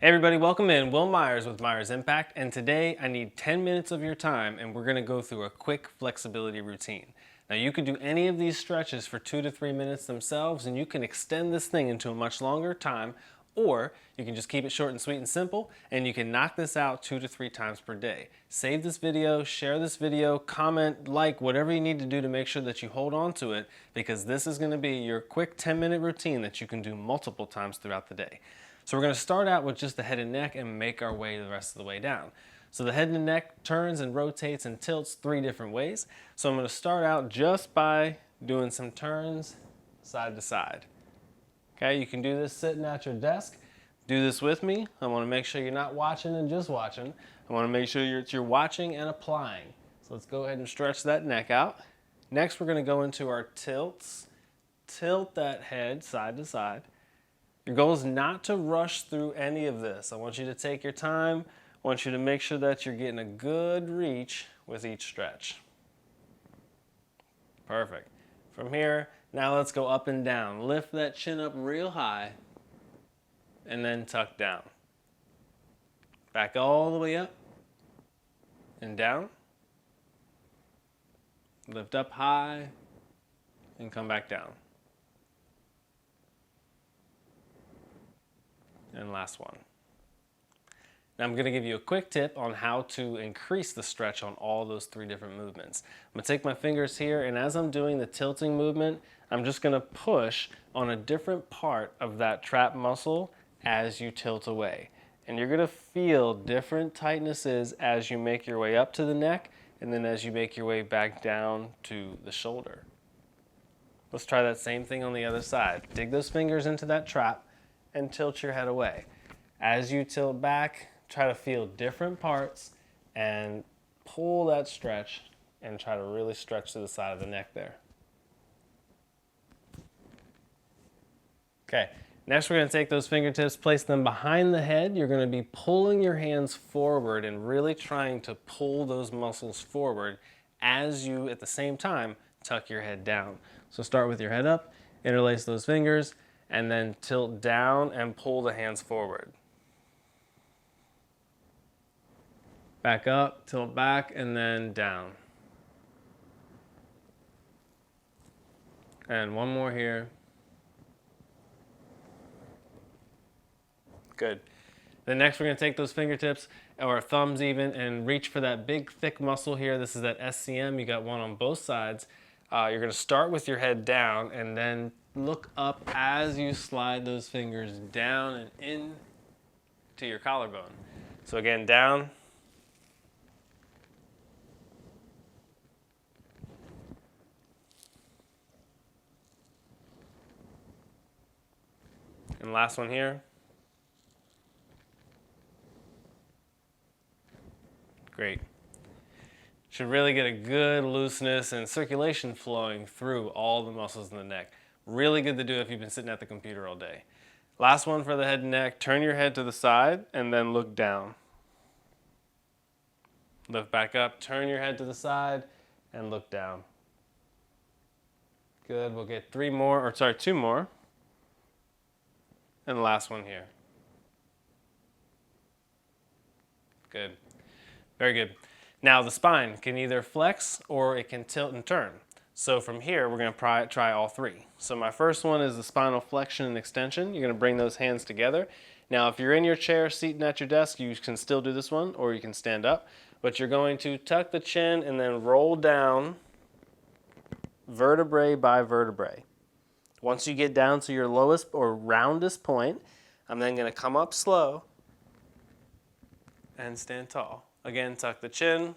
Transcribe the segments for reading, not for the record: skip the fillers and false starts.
Hey everybody, welcome in. Will Myers with Myers Impact, and today I need 10 minutes of your time and we're gonna go through a quick flexibility routine. Now you can do any of these stretches for 2 to 3 minutes themselves and you can extend this thing into a much longer time, or you can just keep it short and sweet and simple and you can knock this out 2 to 3 times per day. Save this video, share this video, comment, like, whatever you need to do to make sure that you hold on to it, because this is gonna be your quick 10-minute routine that you can do multiple times throughout the day. So we're going to start out with just the head and neck and make our way the rest of the way down. So the head and neck turns and rotates and tilts 3 different ways. So I'm going to start out just by doing some turns side to side. Okay, you can do this sitting at your desk. Do this with me. I want to make sure you're not watching and just watching. I want to make sure you're watching and applying. So let's go ahead and stretch that neck out. Next we're going to go into our tilts. Tilt that head side to side. Your goal is not to rush through any of this. I want you to take your time. I want you to make sure that you're getting a good reach with each stretch. Perfect. From here, now let's go up and down. Lift that chin up real high and then tuck down. Back all the way up and down. Lift up high and come back down. And last one. Now I'm going to give you a quick tip on how to increase the stretch on all those 3 different movements. I'm going to take my fingers here, and as I'm doing the tilting movement, I'm just going to push on a different part of that trap muscle as you tilt away. And you're going to feel different tightnesses as you make your way up to the neck and then as you make your way back down to the shoulder. Let's try that same thing on the other side. Dig those fingers into that trap and tilt your head away. As you tilt back, try to feel different parts and pull that stretch and try to really stretch to the side of the neck there. Okay, next we're going to take those fingertips, place them behind the head. You're going to be pulling your hands forward and really trying to pull those muscles forward as you, at the same time, tuck your head down. So start with your head up, interlace those fingers, and then tilt down and pull the hands forward. Back up, tilt back, and then down. And one more here. Good. Then next we're going to take those fingertips, or thumbs even, and reach for that big thick muscle here. This is that SCM. You got one on both sides. You're going to start with your head down and then look up as you slide those fingers down and in to your collarbone. So again, down. And last one here. Great. Should really get a good looseness and circulation flowing through all the muscles in the neck. Really good to do if you've been sitting at the computer all day. Last one for the head and neck. Turn your head to the side and then look down. Lift back up, turn your head to the side and look down. Good, we'll get 2 more. And the last one here. Good. Very good. Now the spine can either flex or it can tilt and turn. So from here, we're going to try all 3. So my first one is the spinal flexion and extension. You're going to bring those hands together. Now if you're in your chair, seated at your desk, you can still do this one, or you can stand up. But you're going to tuck the chin and then roll down vertebrae by vertebrae. Once you get down to your lowest or roundest point, I'm then going to come up slow and stand tall. Again, tuck the chin.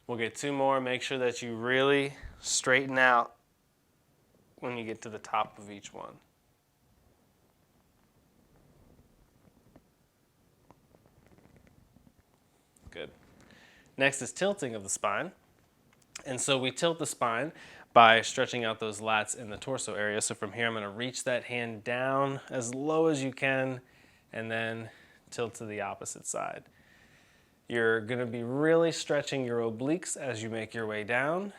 We'll get 2 more. Make sure that you really straighten out when you get to the top of each one. Good. Next is tilting of the spine. And so we tilt the spine by stretching out those lats in the torso area. So from here, I'm going to reach that hand down as low as you can and then tilt to the opposite side. You're gonna be really stretching your obliques as you make your way down,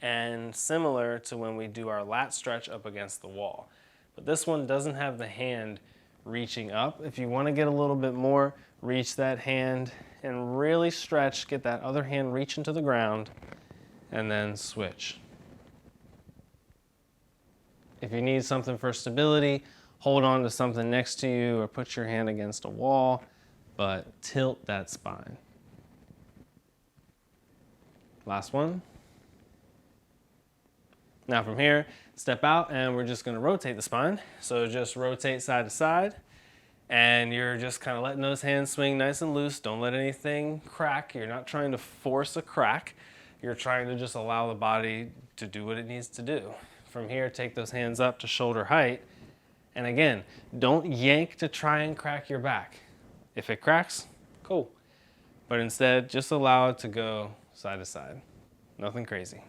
and similar to when we do our lat stretch up against the wall. But this one doesn't have the hand reaching up. If you wanna get a little bit more, reach that hand and really stretch, get that other hand reaching to the ground, and then switch. If you need something for stability, hold on to something next to you or put your hand against a wall, but tilt that spine. Last one. Now from here, step out and we're just gonna rotate the spine. So just rotate side to side and you're just kind of letting those hands swing nice and loose. Don't let anything crack. You're not trying to force a crack. You're trying to just allow the body to do what it needs to do. From here, take those hands up to shoulder height. And again, don't yank to try and crack your back. If it cracks, cool. But instead, just allow it to go side to side. Nothing crazy.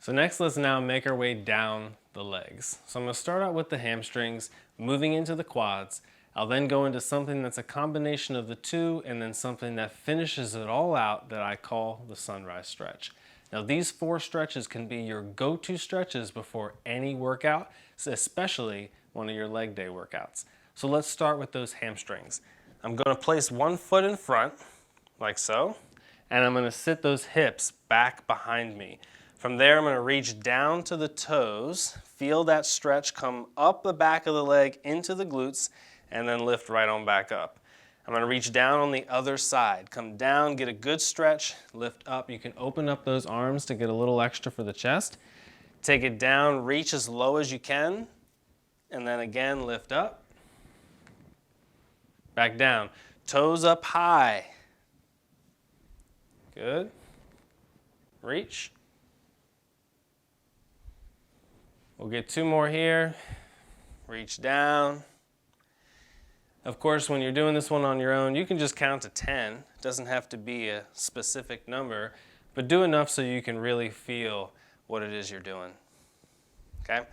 So next, let's now make our way down the legs. So I'm gonna start out with the hamstrings, moving into the quads. I'll then go into something that's a combination of the two and then something that finishes it all out that I call the sunrise stretch. Now these 4 stretches can be your go-to stretches before any workout, especially one of your leg day workouts. So let's start with those hamstrings. I'm gonna place one foot in front, like so, and I'm gonna sit those hips back behind me. From there, I'm gonna reach down to the toes, feel that stretch come up the back of the leg into the glutes, and then lift right on back up. I'm gonna reach down on the other side. Come down, get a good stretch, lift up. You can open up those arms to get a little extra for the chest. Take it down, reach as low as you can, and then again, lift up. Back down, toes up high. Good. Reach. We'll get 2 more here. Reach down. Of course, when you're doing this one on your own, you can just count to 10. It doesn't have to be a specific number, but do enough so you can really feel what it is you're doing. Okay?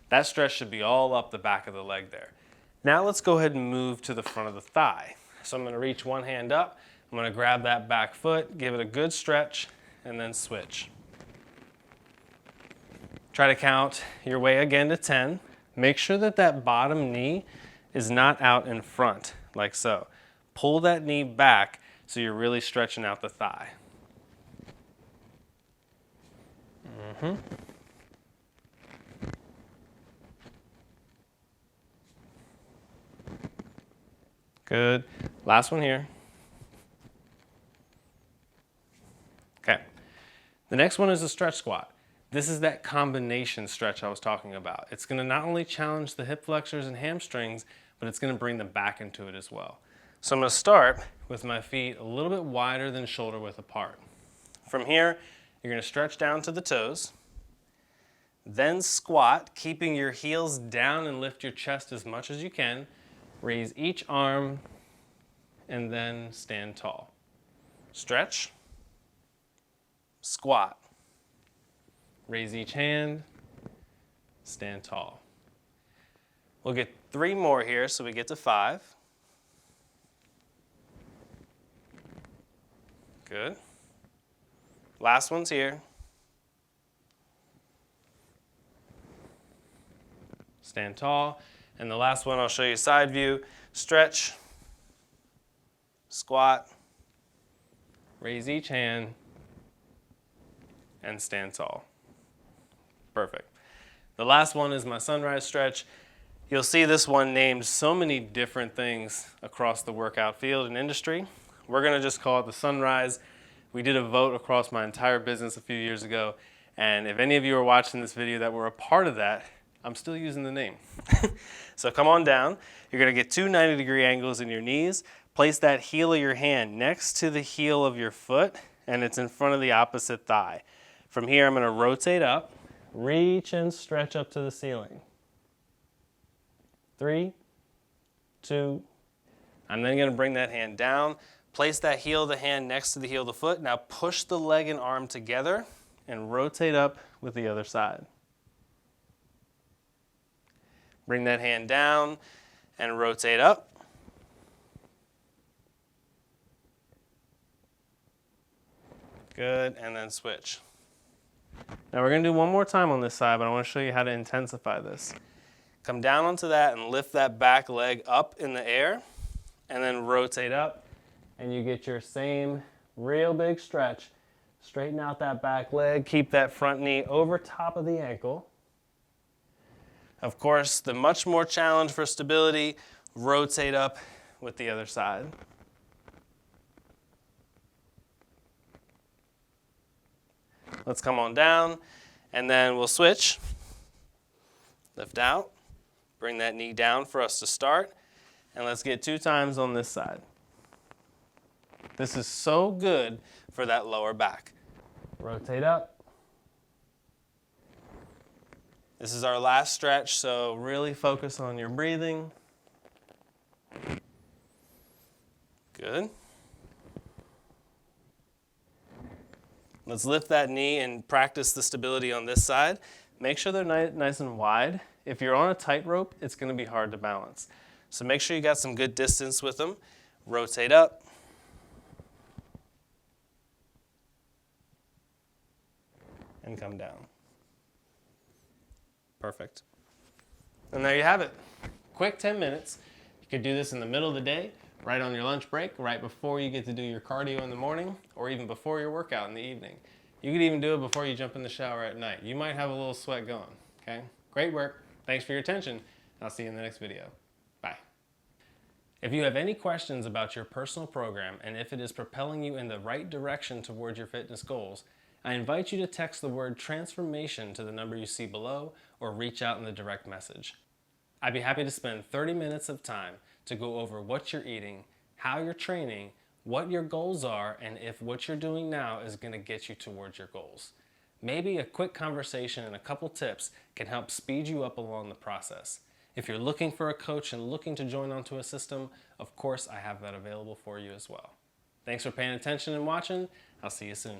That stretch should be all up the back of the leg there. Now let's go ahead and move to the front of the thigh. So I'm gonna reach one hand up, I'm gonna grab that back foot, give it a good stretch, and then switch. Try to count your way again to 10. Make sure that that bottom knee is not out in front, like so. Pull that knee back so you're really stretching out the thigh. Good. Last one here. Okay. The next one is a stretch squat. This is that combination stretch I was talking about. It's gonna not only challenge the hip flexors and hamstrings, but it's gonna bring them back into it as well. So I'm gonna start with my feet a little bit wider than shoulder width apart. From here, you're gonna stretch down to the toes, then squat, keeping your heels down and lift your chest as much as you can. Raise each arm, and then stand tall. Stretch, squat. Raise each hand, stand tall. We'll get 3 more here so we get to 5. Good. Last one's here. Stand tall. And the last one, I'll show you side view. Stretch, squat, raise each hand, and stand tall. Perfect. The last one is my sunrise stretch. You'll see this one named so many different things across the workout field and industry. We're gonna just call it the sunrise. We did a vote across my entire business a few years ago, and if any of you are watching this video that were a part of that, I'm still using the name. So come on down. You're gonna get 2 90-degree angles in your knees. Place that heel of your hand next to the heel of your foot, and it's in front of the opposite thigh. From here, I'm gonna rotate up, reach and stretch up to the ceiling. 3, 2, I'm then gonna bring that hand down, place that heel of the hand next to the heel of the foot. Now push the leg and arm together and rotate up with the other side. Bring that hand down and rotate up. Good, and then switch. Now we're gonna do one more time on this side, but I wanna show you how to intensify this. Come down onto that and lift that back leg up in the air, and then rotate up, and you get your same real big stretch. Straighten out that back leg, keep that front knee over top of the ankle. Of course, the much more challenge for stability, rotate up with the other side. Let's come on down, and then we'll switch. Lift out, bring that knee down for us to start, and let's get 2 times on this side. This is so good for that lower back. Rotate up. This is our last stretch, so really focus on your breathing. Good. Let's lift that knee and practice the stability on this side. Make sure they're nice and wide. If you're on a tightrope, it's going to be hard to balance. So make sure you got some good distance with them. Rotate up. And come down. Perfect. And there you have it. Quick 10 minutes. You could do this in the middle of the day, right on your lunch break, right before you get to do your cardio in the morning, or even before your workout in the evening. You could even do it before you jump in the shower at night. You might have a little sweat going, okay? Great work. Thanks for your attention. I'll see you in the next video. Bye. If you have any questions about your personal program and if it is propelling you in the right direction towards your fitness goals, I invite you to text the word transformation to the number you see below or reach out in the direct message. I'd be happy to spend 30 minutes of time to go over what you're eating, how you're training, what your goals are, and if what you're doing now is going to get you towards your goals. Maybe a quick conversation and a couple tips can help speed you up along the process. If you're looking for a coach and looking to join onto a system, of course I have that available for you as well. Thanks for paying attention and watching. I'll see you soon.